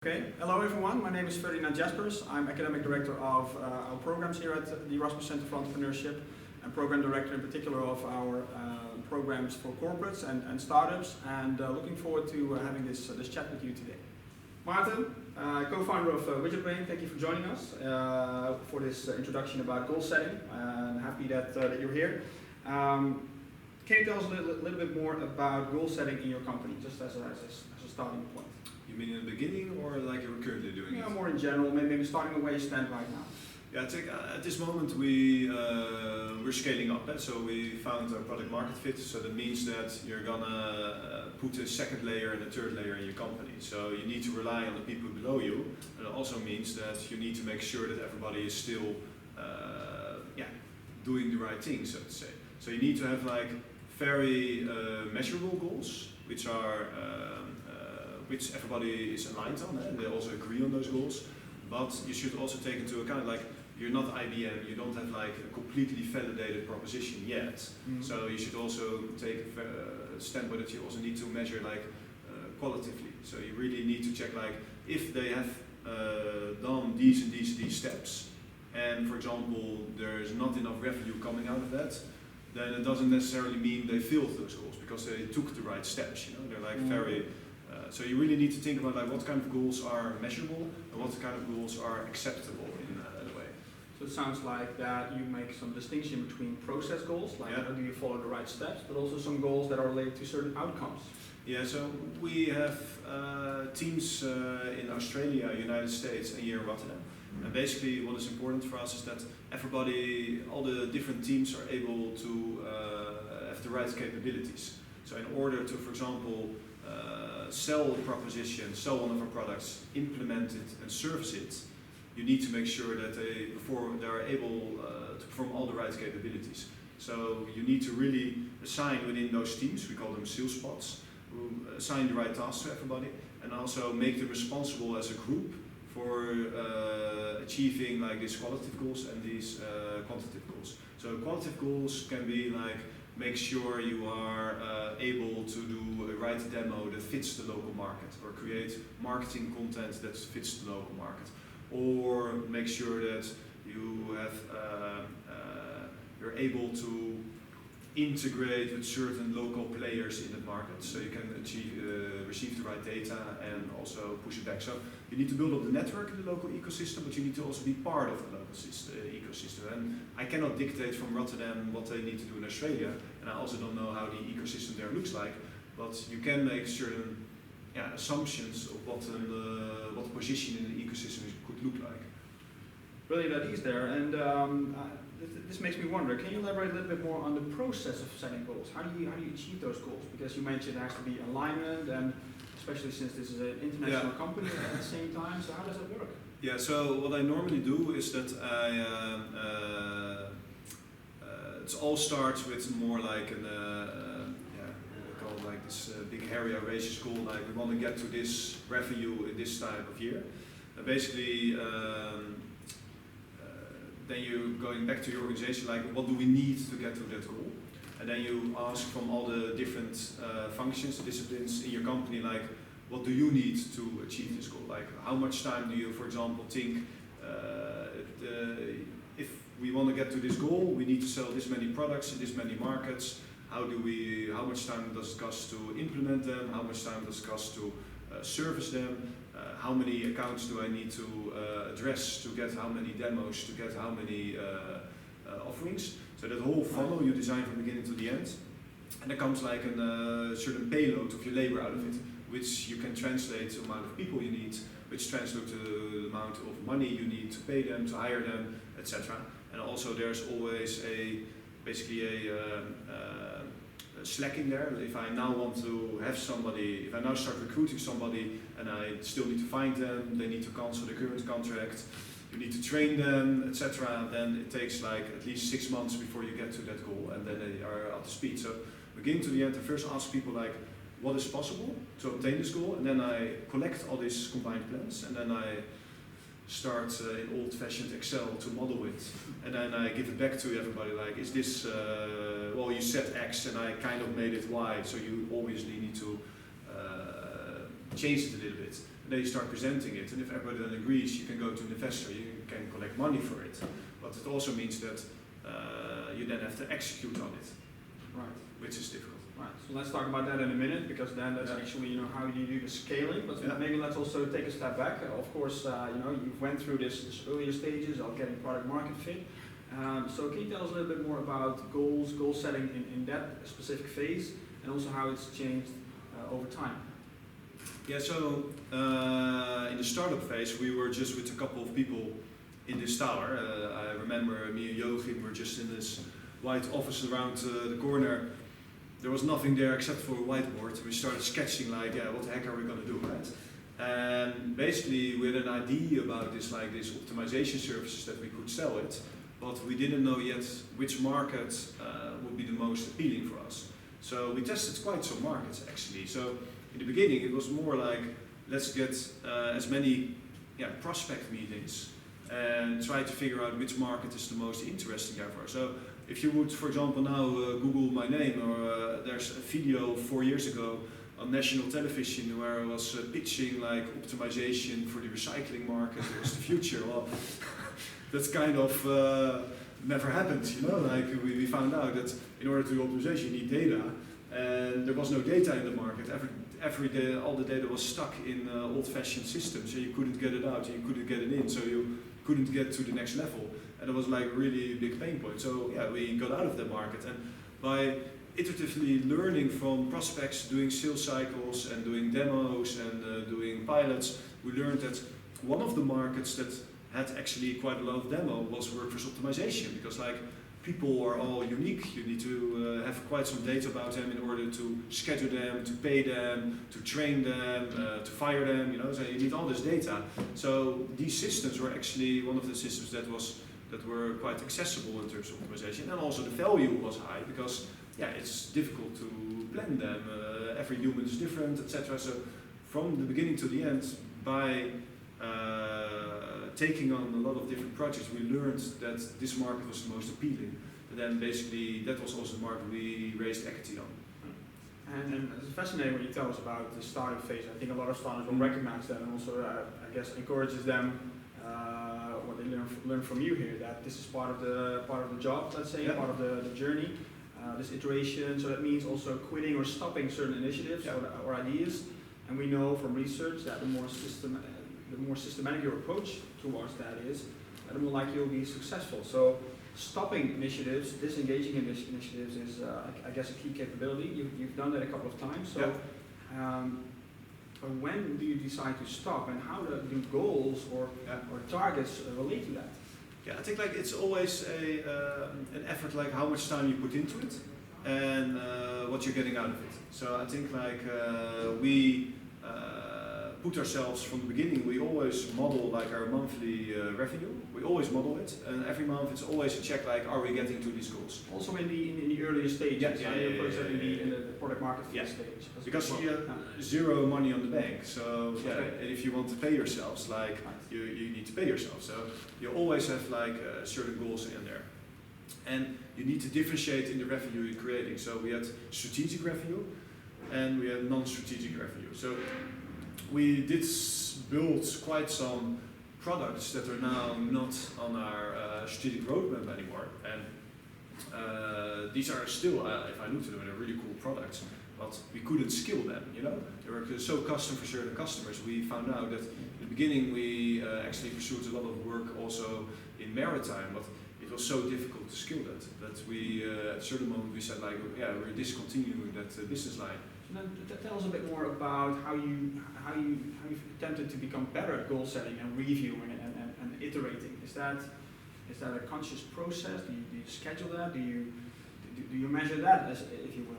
Okay, hello everyone, my name is Ferdinand Jaspers. I'm Academic Director of our programs here at the Erasmus Center for Entrepreneurship and Program Director in particular of our programs for corporates and startups, and looking forward to having this chat with you today. Maarten, co-founder of WidgetBrain, thank you for joining us for this introduction about goal setting. I'm happy that you're here. Can you tell us a little bit more about goal setting in your company, just as a starting point? You mean in the beginning or like you're currently doing it? Yeah, more in general, maybe starting with where you stand right now. Yeah, I think at this moment we're scaling up. So we found our product market fit, so that means that you're gonna put a second layer and a third layer in your company. So you need to rely on the people below you, and it also means that you need to make sure that everybody is still doing the right thing, so to say. So you need to have like very measurable goals, which are which everybody is aligned on, and they also agree on those goals. But you should also take into account, like, you're not IBM, you don't have like a completely validated proposition yet. Mm-hmm. So you should also take a standpoint that you also need to measure like qualitatively. So you really need to check like if they have done these and these steps, and for example there's not enough revenue coming out of that, then it doesn't necessarily mean they failed those goals because they took the right steps. You know, they're like very. So you really need to think about like what kind of goals are measurable and what kind of goals are acceptable in a way. So it sounds like that you make some distinction between process goals, like how do you follow the right steps, but also some goals that are related to certain outcomes. Yeah, so we have teams in Australia, United States, and here in Rotterdam. And basically what is important for us is that everybody, all the different teams are able to have the right capabilities. So in order to, for example, sell the proposition, sell one of our products, implement it and service it, you need to make sure that they are able to perform all the right capabilities. So you need to really assign within those teams, we call them sales spots, who assign the right tasks to everybody, and also make them responsible as a group for achieving like these qualitative goals and these quantitative goals. So qualitative goals can be like make sure you are able to do a right demo that fits the local market, or create marketing content that fits the local market, or make sure that you have you're able to integrate with certain local players in the market, so you can receive the right data and also push it back. So you need to build up the network in the local ecosystem, but you need to also be part of the local ecosystem. And I cannot dictate from Rotterdam what they need to do in Australia, and I also don't know how the ecosystem there looks like, but you can make certain assumptions of what the position in the ecosystem could look like. Brilliant ideas there, and this makes me wonder, can you elaborate a little bit more on the process of setting goals? How do you achieve those goals? Because you mentioned there has to be alignment, and especially since this is an international company at the same time, so how does it work? Yeah, so what I normally do is that it all starts with more like an we call it like this big hairy audacious goal, like we want to get to this revenue in this type of year. Basically, then you're going back to your organization, like what do we need to get to that goal? And then you ask from all the different functions, disciplines in your company, like what do you need to achieve this goal? Like how much time do you, for example, think if we want to get to this goal, we need to sell this many products in this many markets. How much time does it cost to implement them? How much time does it cost to service them? How many accounts do I need to address to get how many demos, to get how many offerings? So that whole funnel you design from beginning to the end, and there comes like a certain payload of your labor out of it, which you can translate to the amount of people you need, which translates to the amount of money you need to pay them, to hire them, etc. And also there's always basically a slack in there. If I now want to have somebody, if I now start recruiting somebody and I still need to find them, they need to cancel the current contract, you need to train them, etc., then it takes like at least 6 months before you get to that goal, and then they are up to speed. So beginning to the end, I first ask people like, what is possible to obtain this goal, and then I collect all these combined plans, and then I start in old-fashioned Excel to model it, and then I give it back to everybody like, is this, well, you said X and I kind of made it Y, so you obviously need to change it a little bit. They start presenting it, and if everybody then agrees, you can go to an investor, you can collect money for it. But it also means that you then have to execute on it, Right. which is difficult. Right. So let's talk about that in a minute, because then that's actually how you do the scaling. But Yeah. maybe let's also take a step back. Of course, you've went through this earlier stages of getting product market fit. So can you tell us a little bit more about goal setting in that specific phase, and also how it's changed over time? Yeah, so in the startup phase, we were just with a couple of people in this tower. I remember me and Joachim were just in this white office around the corner. There was nothing there except for a whiteboard. We started sketching like, what the heck are we going to do, right? And basically we had an idea about this optimization services that we could sell it, but we didn't know yet which market would be the most appealing for us. So we tested quite some markets actually. So in the beginning it was more like, let's get as many prospect meetings and try to figure out which market is the most interesting there for us. So if you would, for example, now Google my name, or there's a video 4 years ago on national television where I was pitching like optimization for the recycling market was the future. Well, that's kind of never happened, Like we found out that in order to do optimization you need data, and there was no data in the market. Every day, all the data was stuck in old-fashioned systems, so you couldn't get it out, you couldn't get it in, so you couldn't get to the next level. And it was like a really big pain point. So yeah, we got out of that market, and by iteratively learning from prospects, doing sales cycles and doing demos and doing pilots, we learned that one of the markets that had actually quite a lot of demo was workforce optimization, because like people are all unique. You need to have quite some data about them in order to schedule them, to pay them, to train them, to fire them, so you need all this data. So these systems were actually one of the systems that were quite accessible in terms of optimization, and also the value was high because it's difficult to plan them. Every human is different, etc. So from the beginning to the end, by taking on a lot of different projects, we learned that this market was the most appealing. And then basically that was also the market we raised equity on. And it's fascinating when you tell us about the startup phase. I think a lot of startups will recognize that, and also I guess encourages them what they learn from you here, that this is part of the job, let's say, part of the journey, this iteration. So that means also quitting or stopping certain initiatives or ideas. And we know from research that the more systematic your approach towards that is, the more likely you'll be successful. So stopping initiatives, disengaging initiatives is, I guess, a key capability. You've done that a couple of times. So when do you decide to stop, and how do goals or targets relate to that? Yeah, I think like it's always an effort, like how much time you put into it and what you're getting out of it. So I think like we put ourselves from the beginning, we always model like our monthly revenue. We always model it, and every month it's always a check like, are we getting to these goals? Also in the earlier stages, in the product market fit stage. Because you have zero money on the bank, so and if you want to pay yourselves, like you need to pay yourself. So you always have like certain goals in there, and you need to differentiate in the revenue you're creating. So we had strategic revenue, and we had non-strategic revenue. So we did build quite some products that are now not on our strategic roadmap anymore, and these are still, if I look to them, they're really cool products, but we couldn't scale them, They were so custom for certain customers. We found out that in the beginning we actually pursued a lot of work also in maritime, but it was so difficult to scale that we at a certain moment we said like, we're discontinuing that business line. Then tell us a bit more about how you attempted to become better at goal setting and reviewing and iterating. Is that a conscious process? Do you schedule that? Do you measure that, if you will?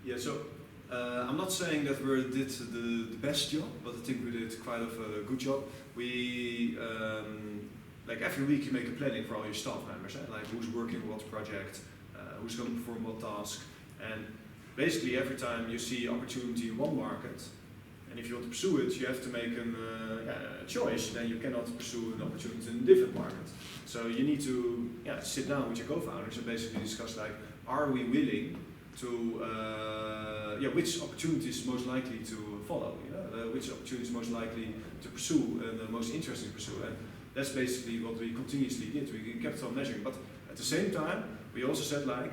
Yeah. So I'm not saying that we did the best job, but I think we did quite a good job. We like every week you make a planning for all your staff members, like who's working on what project, who's going to perform what task, and basically every time you see opportunity in one market, and if you want to pursue it, you have to make a choice. Then you cannot pursue an opportunity in a different market. So you need to sit down with your co-founders and basically discuss like, are we willing to which opportunity is most likely to follow? which opportunity is most likely to pursue and the most interesting to pursue. And that's basically what we continuously did. We kept on measuring, but at the same time, we also said like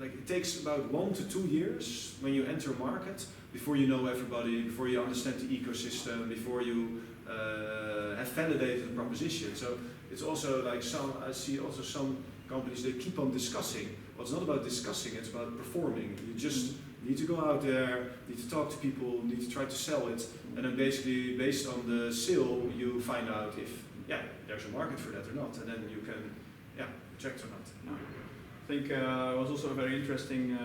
it takes about 1 to 2 years when you enter a market before you know everybody, before you understand the ecosystem, before you have validated the proposition. So it's also like I see also some companies, they keep on discussing. Well, it's not about discussing, it's about performing. You just need to go out there, need to talk to people, need to try to sell it, and then basically based on the sale you find out if there's a market for that or not, and then you can reject or not. I think what's also a very interesting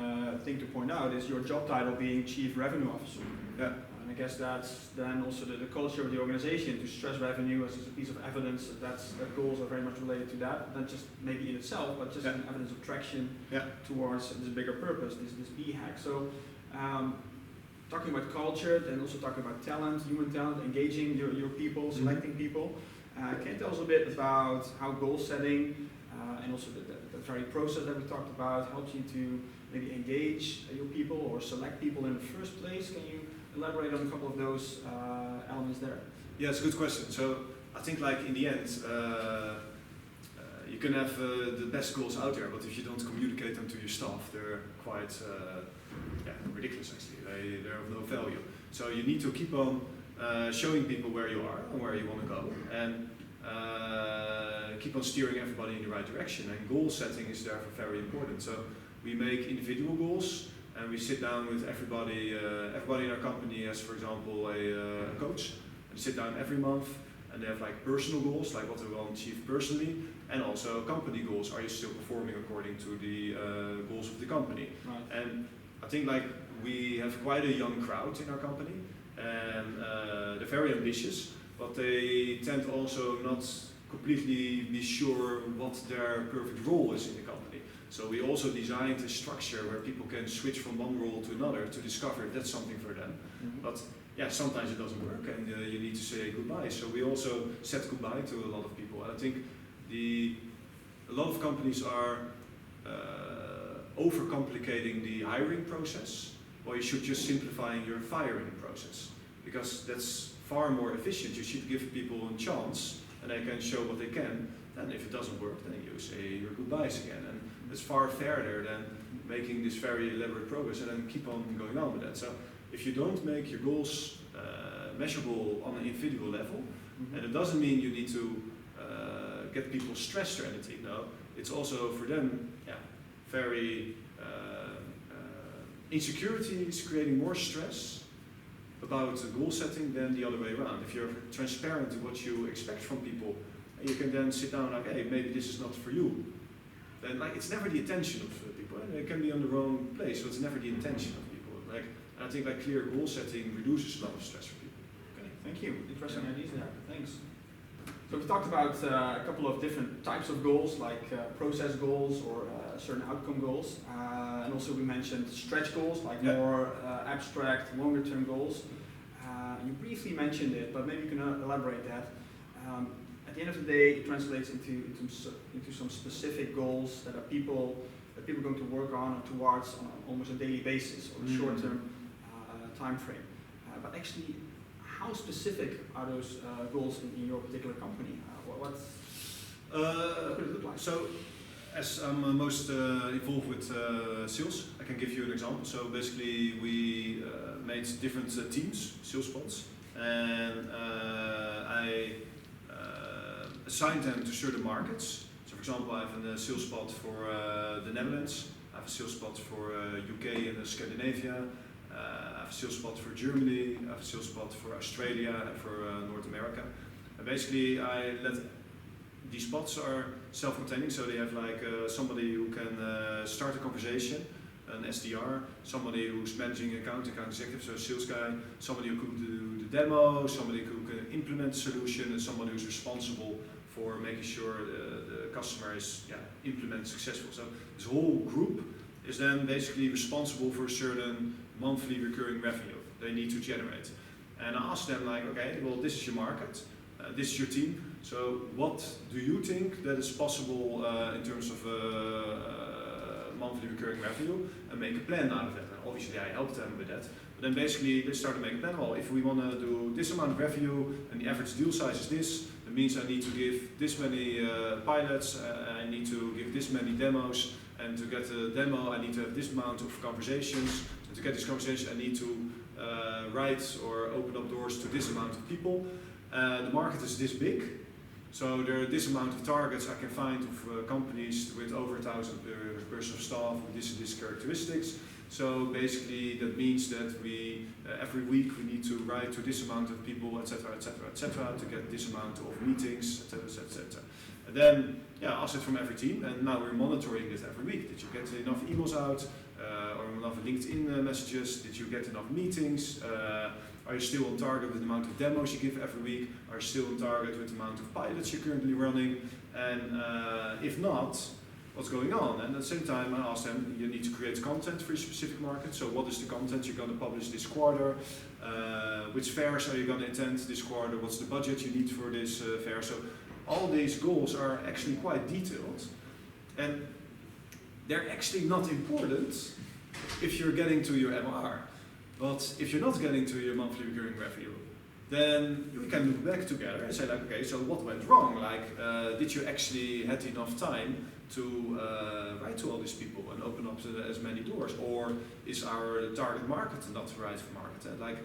thing to point out is your job title being Chief Revenue Officer. Yeah. And I guess that's then also the culture of the organization to stress revenue as a piece of evidence that goals are very much related to that, not just maybe in itself, but just an evidence of traction towards this bigger purpose, this B hack. So talking about culture, then also talking about talent, human talent, engaging your people, selecting people. Can you tell us a bit about how goal setting and also the very process that we talked about helps you to maybe engage your people or select people in the first place? Can you elaborate on a couple of those elements there? Yeah, it's a good question. So I think like in the end, you can have the best goals out there, but if you don't communicate them to your staff, they're quite ridiculous actually. They're of no value. So you need to keep on showing people where you are and where you want to go, and keep on steering everybody in the right direction. And goal setting is therefore very important. So we make individual goals, and we sit down with everybody. Everybody in our company has, for example, a coach. And they sit down every month, and they have like personal goals, like what they want to achieve personally, and also company goals. Are you still performing according to the goals of the company? Right. And I think like we have quite a young crowd in our company, and they're very ambitious, but they tend also not completely be sure what their perfect role is in the company. So we also designed a structure where people can switch from one role to another to discover if that's something for them. Mm-hmm. But sometimes it doesn't work, and you need to say goodbye. So we also said goodbye to a lot of people. And I think a lot of companies are overcomplicating the hiring process, or you should just simplifying your firing process, because that's far more efficient. You should give people a chance, and they can show what they can. And if it doesn't work, then you say your goodbyes again. And it's far fairer than making this very elaborate progress and then keep on going on with that. So if you don't make your goals measurable on an individual level, and it doesn't mean you need to get people stressed or anything. No, it's also for them very insecurity is creating more stress about goal setting than the other way around. If you're transparent to what you expect from people, and you can then sit down like, hey, maybe this is not for you. Then like it's never the intention of people. They can be on the wrong place, so it's never the intention of people. Like I think like clear goal setting reduces a lot of stress for people. Okay, thank you. Interesting ideas there. Thanks. So we've talked about a couple of different types of goals, like process goals or certain outcome goals, and also we mentioned stretch goals, like more abstract, longer-term goals. You briefly mentioned it, but maybe you can elaborate that. At the end of the day, it translates into some specific goals that people are going to work on or towards on almost a daily basis or a short-term time frame. But actually, how specific are those goals in your particular company? What could it look like? So, as I'm most involved with sales, I can give you an example. So basically, we made different teams, sales spots, and I assigned them to certain markets. So for example, I have a sales spot for the Netherlands, I have a sales spot for UK and Scandinavia, I have a sales spot for Germany, I have a sales spot for Australia and for North America. And basically these spots are self-containing, so they have like somebody who can start a conversation, an SDR, somebody who's managing account executive, so a sales guy, somebody who can do the demo, somebody who can implement the solution, and somebody who's responsible for making sure the customer is implemented successful. So this whole group is then basically responsible for a certain monthly recurring revenue they need to generate. And I ask them like, okay, well this is your market, this is your team, so what do you think that is possible in terms of monthly recurring revenue, and make a plan out of that. And obviously I help them with that, But then basically they start to make a plan. Well, if we want to do this amount of revenue and the average deal size is this, that means I need to give this many pilots, I need to give this many demos, and to get a demo I need to have this amount of conversations, and to get these conversations I need to write or open up doors to this amount of people. The market is this big, so there are this amount of targets I can find of companies with over 1,000 person of staff with this characteristics. So basically that means that we every week we need to write to this amount of people, etc., etc., etc., to get this amount of meetings, etc., etc. And then ask it from every team, and now we're monitoring this every week. Did you get enough emails out, or enough LinkedIn messages? Did you get enough meetings? Are you still on target with the amount of demos you give every week? Are you still on target with the amount of pilots you're currently running? And if not, what's going on? And at the same time, I asked them, you need to create content for your specific market. So what is the content you're going to publish this quarter? Which fairs are you going to attend this quarter? What's the budget you need for this fair? So all these goals are actually quite detailed. And they're actually not important if you're getting to your MR. But if you're not getting to your monthly recurring revenue, then we can look back together and say like, okay, so what went wrong? Like, did you actually had enough time to write to all these people and open up as many doors? Or is our target market not the right market? And like,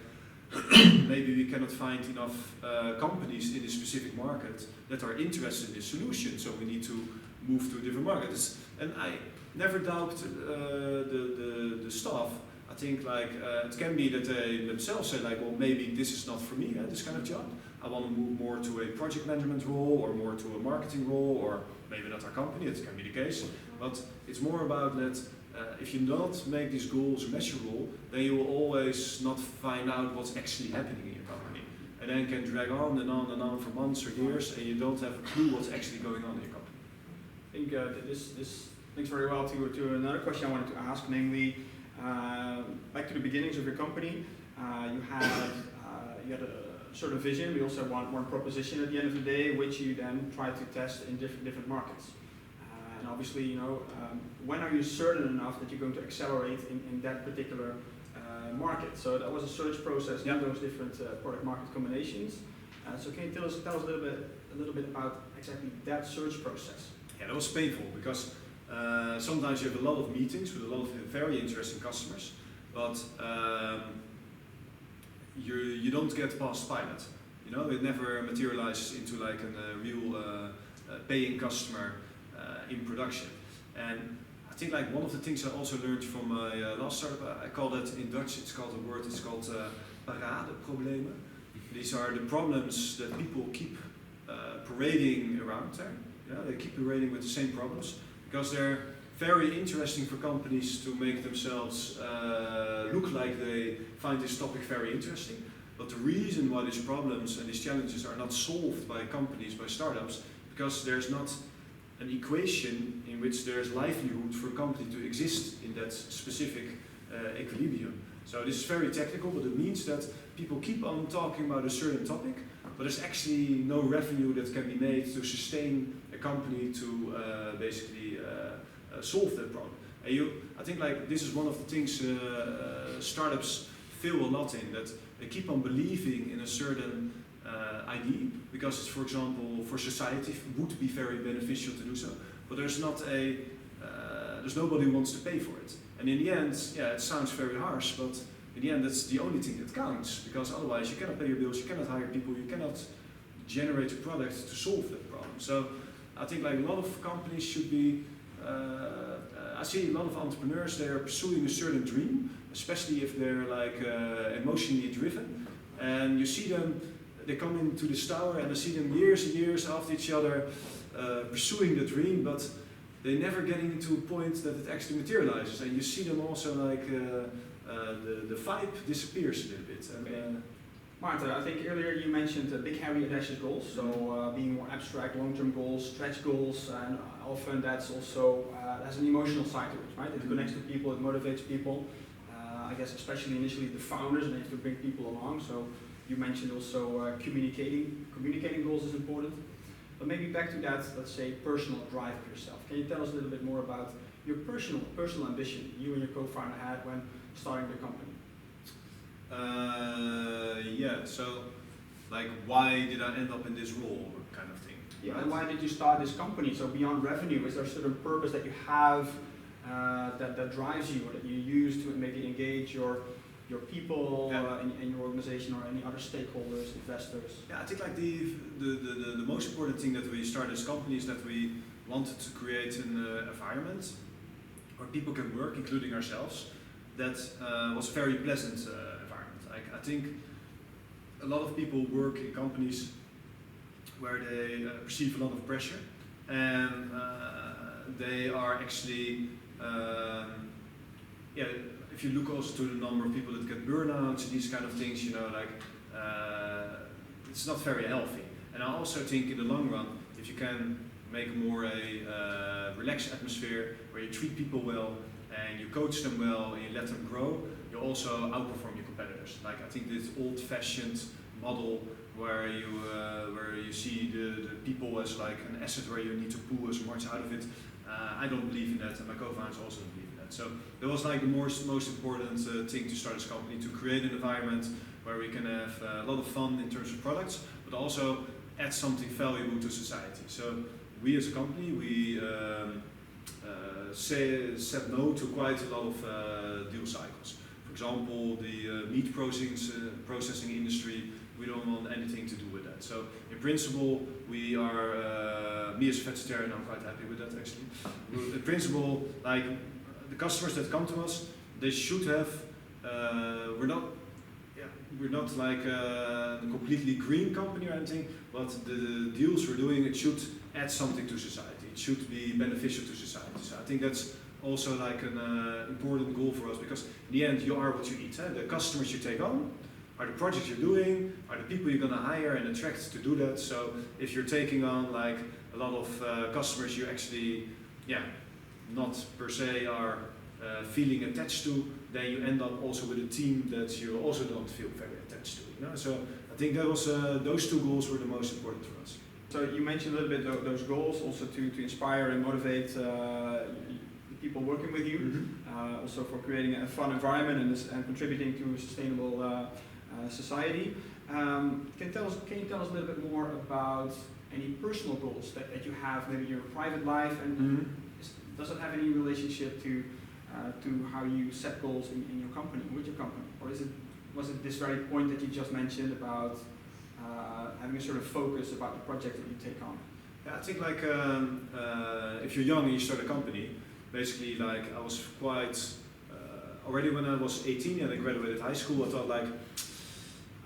maybe we cannot find enough companies in this specific market that are interested in this solution, so we need to move to a different market. And I never doubt the staff. I think like it can be that they themselves say like, well, maybe this is not for me, this kind of job. I want to move more to a project management role or more to a marketing role, or maybe not our company, it can be the case. But it's more about that if you don't make these goals measurable, then you will always not find out what's actually happening in your company. And then it can drag on and on and on for months or years, and you don't have a clue what's actually going on in your company. I think this links very well to another question I wanted to ask, namely, back to the beginnings of your company, you had a certain vision, but you also had one proposition at the end of the day, which you then try to test in different markets. And obviously, you know, when are you certain enough that you're going to accelerate in that particular market? So that was a search process in those different product market combinations. So can you tell us a little bit about exactly that search process? Yeah, that was painful because sometimes you have a lot of meetings with a lot of very interesting customers, but you don't get past pilot. You know, it never materializes into like a real paying customer in production. And I think like one of the things I also learned from my last startup, I call that in Dutch, it's called paradeproblemen. These are the problems that people keep parading around there. Yeah, they keep parading with the same problems because they're very interesting for companies to make themselves look like they find this topic very interesting. But the reason why these problems and these challenges are not solved by companies, by startups, because there's not an equation in which there's livelihood for a company to exist in that specific equilibrium. So this is very technical, but it means that people keep on talking about a certain topic, but there's actually no revenue that can be made to sustain a company to basically solve that problem. And I think like this is one of the things startups fail a lot in, that they keep on believing in a certain idea because it's, for example, for society would be very beneficial to do so, but there's nobody who wants to pay for it. And in the end, yeah, it sounds very harsh, but in the end that's the only thing that counts, because otherwise you cannot pay your bills, you cannot hire people, you cannot generate a product to solve that problem. So I think like a lot of companies should be, I see a lot of entrepreneurs, they are pursuing a certain dream, especially if they're like emotionally driven, and you see them, they come into this tower and I see them years and years after each other pursuing the dream, but they never getting into a point that it actually materializes, and you see them also like the vibe disappears a little bit. And, Maarten, I think earlier you mentioned big, hairy, audacious goals, so being more abstract, long-term goals, stretch goals, and often that's also has an emotional side to it, right? It connects to people, it motivates people. I guess especially initially the founders, and they have to bring people along. So you mentioned also communicating goals is important. But maybe back to that, let's say, personal drive of yourself. Can you tell us a little bit more about your personal ambition you and your co-founder had when starting the company? Yeah, so like why did I end up in this role kind of thing. Yeah, right? and why did you start this company? So beyond revenue, is there a certain purpose that you have that drives you, or that you use to maybe engage your people in your organization or any other stakeholders, investors? Yeah, I think like the most important thing that we started this company is that we wanted to create an environment where people can work, including ourselves, that was a very pleasant environment. Like, I think a lot of people work in companies where they perceive a lot of pressure, and they are actually, if you look also to the number of people that get burnouts and these kind of things, you know, like it's not very healthy. And I also think in the long run, if you can make more a relaxed atmosphere where you treat people well and you coach them well and you let them grow, you also outperform your competitors. Like, I think this old-fashioned model where you see the people as like an asset where you need to pull as much out of it, I don't believe in that, and my co-founders also don't believe in that. So that was like the most important thing to start this company, to create an environment where we can have a lot of fun in terms of products, but also add something valuable to society. So we as a company, we said no to quite a lot of deal cycles. For example, the meat processing industry, we don't want anything to do with that. So in principle, we are, me as a vegetarian, I'm quite happy with that actually. In principle, like the customers that come to us, they should have, we're not like a completely green company or anything, but the deals we're doing, it should add something to society. It should be beneficial to society. So I think that's also like an important goal for us, because in the end, you are what you eat. The customers you take on are the projects you're doing, are the people you're going to hire and attract to do that. So if you're taking on like a lot of customers you actually, not per se are feeling attached to, then you end up also with a team that you also don't feel very attached to. You know? So I think that was those two goals were the most important for us. So you mentioned a little bit those goals, also to inspire and motivate people working with you, also for creating a fun environment and contributing to a sustainable society. Can you tell us a little bit more about any personal goals that you have, maybe your private life, and does it have any relationship to how you set goals in your company, with your company, or was it this very point that you just mentioned about having a sort of focus about the project that you take on? Yeah, I think like if you're young and you start a company, basically like I was quite already when I was 18 and I graduated high school, I thought like,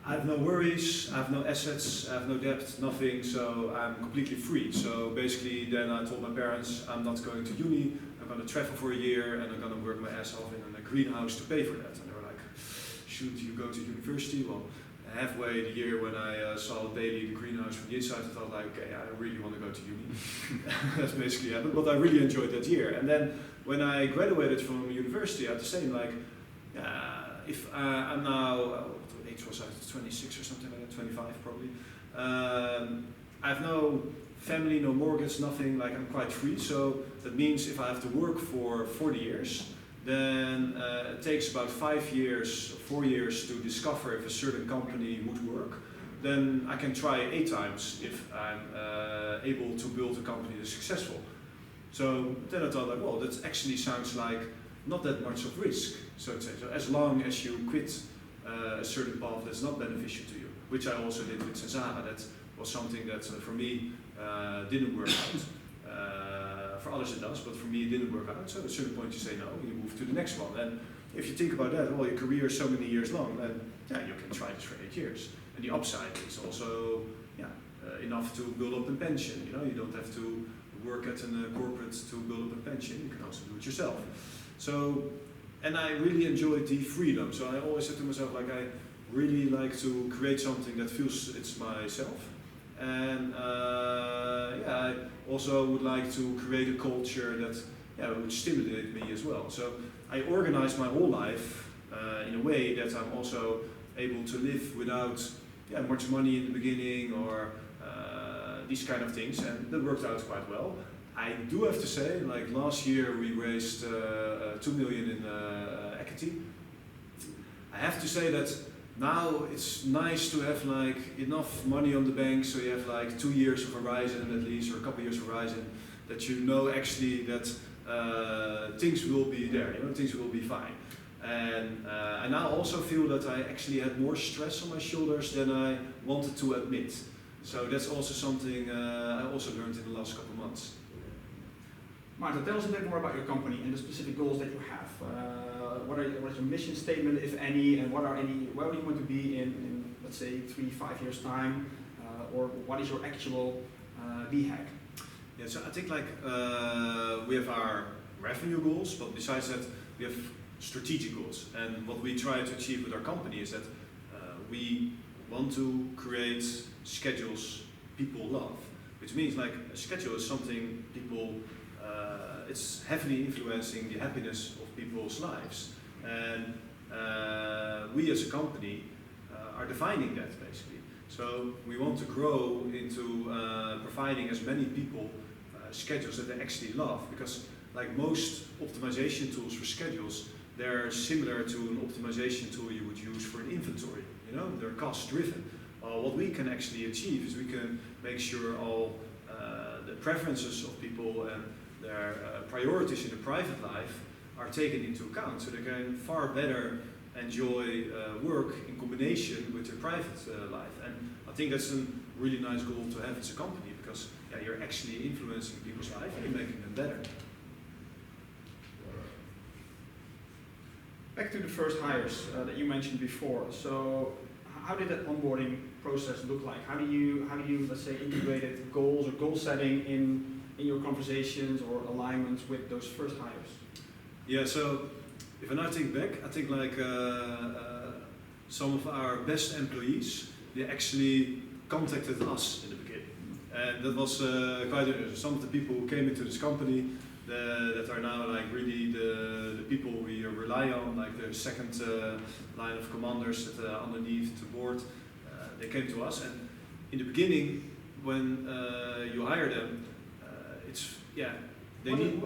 I have no worries, I have no assets, I have no debt, nothing, so I'm completely free. So basically then I told my parents, I'm not going to uni, I'm going to travel for a year and I'm going to work my ass off in a greenhouse to pay for that. And they were like, should you go to university? Well, halfway the year when I saw daily the greenhouse from the inside, I thought like, okay, I really want to go to uni. That's basically happened, but I really enjoyed that year. And then when I graduated from university, I had the same like, if I'm now, what age was I, 26 or something like that, 25 probably. I have no family, no mortgage, nothing, like I'm quite free. So that means if I have to work for 40 years, then it takes about 5 years, 4 years to discover if a certain company would work. Then I can try 8 times if I'm able to build a company that's successful. So then I thought like, well, that actually sounds like not that much of risk, so to say. So as long as you quit a certain path that's not beneficial to you, which I also did with Sensara, that was something that for me didn't work out. For others it does, but for me it didn't work out. So at a certain point you say no, you move to the next one. And if you think about that, well, your career is so many years long, then you can try this for 8 years. And the upside is also enough to build up a pension. You know, you don't have to work at a corporate to build up a pension. You can also do it yourself. So, and I really enjoyed the freedom. So I always said to myself, like, I really like to create something that feels it's myself. And I also would like to create a culture that would stimulate me as well. So I organize my whole life in a way that I'm also able to live without much money in the beginning or these kind of things, and that worked out quite well. I do have to say, like last year we raised 2 million in equity. I have to say that now it's nice to have like enough money on the bank, so you have like 2 years of horizon at least, or a couple years of horizon, that you know actually that things will be there, things will be fine. And I now also feel that I actually had more stress on my shoulders than I wanted to admit. So that's also something I also learned in the last couple of months. Maarten, tell us a bit more about your company and the specific goals that you have. What is your mission statement, if any, and where do you want to be in let's say 3-5 years time, or what is your actual BHAG? Yeah, so I think like we have our revenue goals, but besides that we have strategic goals. And what we try to achieve with our company is that we want to create schedules people love, which means like a schedule is something people, it's heavily influencing the happiness of people's lives. And we as a company are defining that basically. So we want to grow into providing as many people schedules that they actually love, because like most optimization tools for schedules, they're similar to an optimization tool you would use for an inventory. They're cost driven. What we can actually achieve is we can make sure all the preferences of people and their priorities in the private life are taken into account, so they can far better enjoy work in combination with their private life. And I think that's a really nice goal to have as a company, because you're actually influencing people's life and you're making them better. Back to the first hires that you mentioned before. So how did that onboarding process look like? How do you let's say integrated goals or goal setting in your conversations or alignments with those first hires? Yeah, so if I now think back, I think like some of our best employees, they actually contacted us in the beginning. And that was some of the people who came into this company that are now like really the people we rely on, like the second line of commanders that underneath the board. They came to us, and in the beginning, when you hire them,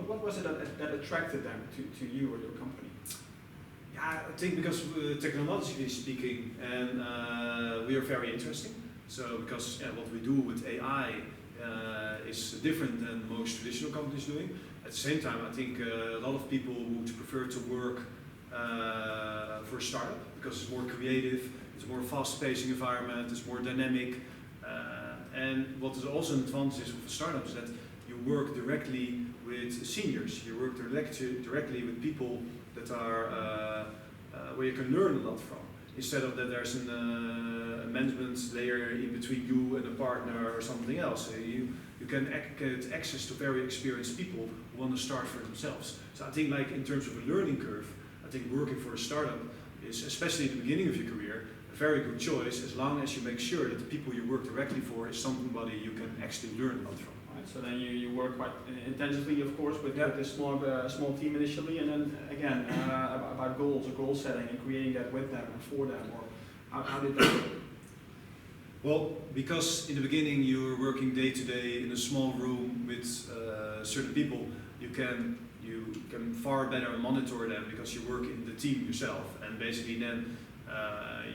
What was it that attracted them to you or your company? Yeah, I think because technologically speaking, and we are very interesting. So because what we do with AI is different than most traditional companies doing. At the same time, I think a lot of people would prefer to work for a startup because it's more creative, it's a more fast-paced environment, it's more dynamic. And what is also an advantage of a startup is that you work directly with seniors, you work directly with people that are where you can learn a lot from, instead of that there's a management layer in between you and a partner or something else. So you can get access to very experienced people who want to start for themselves. So I think like in terms of a learning curve, I think working for a startup is, especially at the beginning of your career, a very good choice, as long as you make sure that the people you work directly for is somebody you can actually learn a lot from. Right, so then you work quite intensively, of course, with this small team initially, and then again about goals or goal setting and creating that with them and for them, or how did that work? Well, because in the beginning you were working day to day in a small room with certain people, you can far better monitor them because you work in the team yourself, and basically then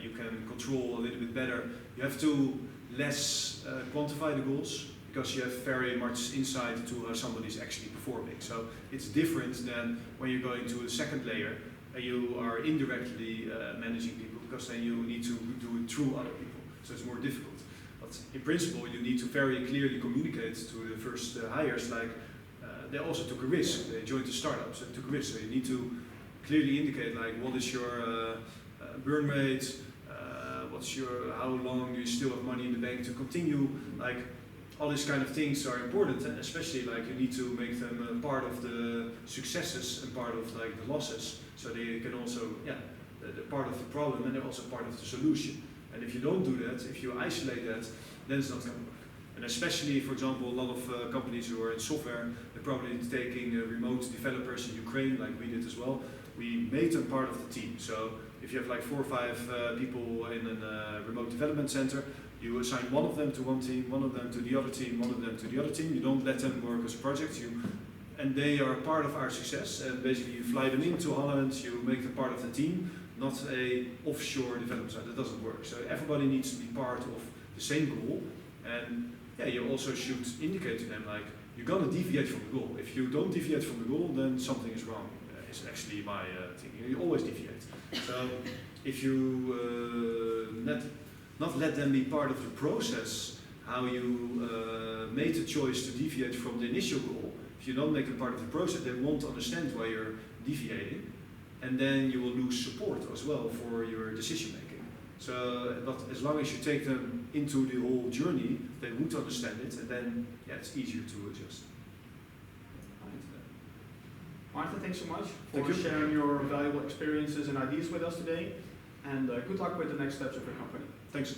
you can control a little bit better. You have to less quantify the goals because you have very much insight to how somebody's actually performing. So it's different than when you're going to a second layer and you are indirectly managing people, because then you need to do it through other people. So it's more difficult. But in principle, you need to very clearly communicate to the first hires, like they also took a risk. They joined the startup, so they took a risk. So you need to clearly indicate like what is your burn rate, how long do you still have money in the bank to continue, like all these kind of things are important, and especially like you need to make them part of the successes and part of like the losses, so they can also they're part of the problem and they're also part of the solution. And if you don't do that, if you isolate that, then it's not going to work. And especially, for example, a lot of companies who are in software, they're probably taking remote developers in Ukraine, like we did as well. We made them part of the team. So if you have like 4 or 5 people in a remote development center, you assign one of them to one team, one of them to the other team, one of them to the other team. You don't let them work as a project. And they are part of our success. And basically, you fly them into Holland, you make them part of the team. not a offshore development side. That doesn't work. So everybody needs to be part of the same goal, and yeah, you also should indicate to them like you're gonna deviate from the goal. If you don't deviate from the goal, then something is wrong. It's actually my thing. You always deviate. So if you not let them be part of the process, how you made the choice to deviate from the initial goal. If you don't make them part of the process, they won't understand why you're deviating, and then you will lose support as well for your decision making. So, but as long as you take them into the whole journey, they would understand it, and then yeah, it's easier to adjust. Maarten, thanks so much Thank for you. sharing your valuable experiences and ideas with us today, and good luck with the next steps of your company. Thanks.